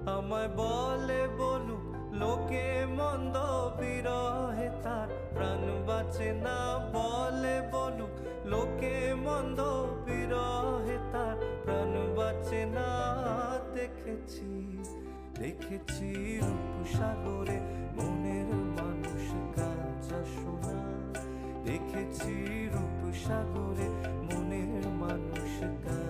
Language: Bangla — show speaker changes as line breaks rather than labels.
আমায় বলে বলুক লোকে মন্দ, বিরহে তার প্রাণ বাঁচে না। বলে বলুক লোকে মন্দ, বিরহে তার প্রাণ বাঁচে না। দেখেছি দেখেছি রূপসাগরে মনের মানুষ কাঁচা সোনা। দেখেছি রূপসাগরে মনের মানুষ কাঁচা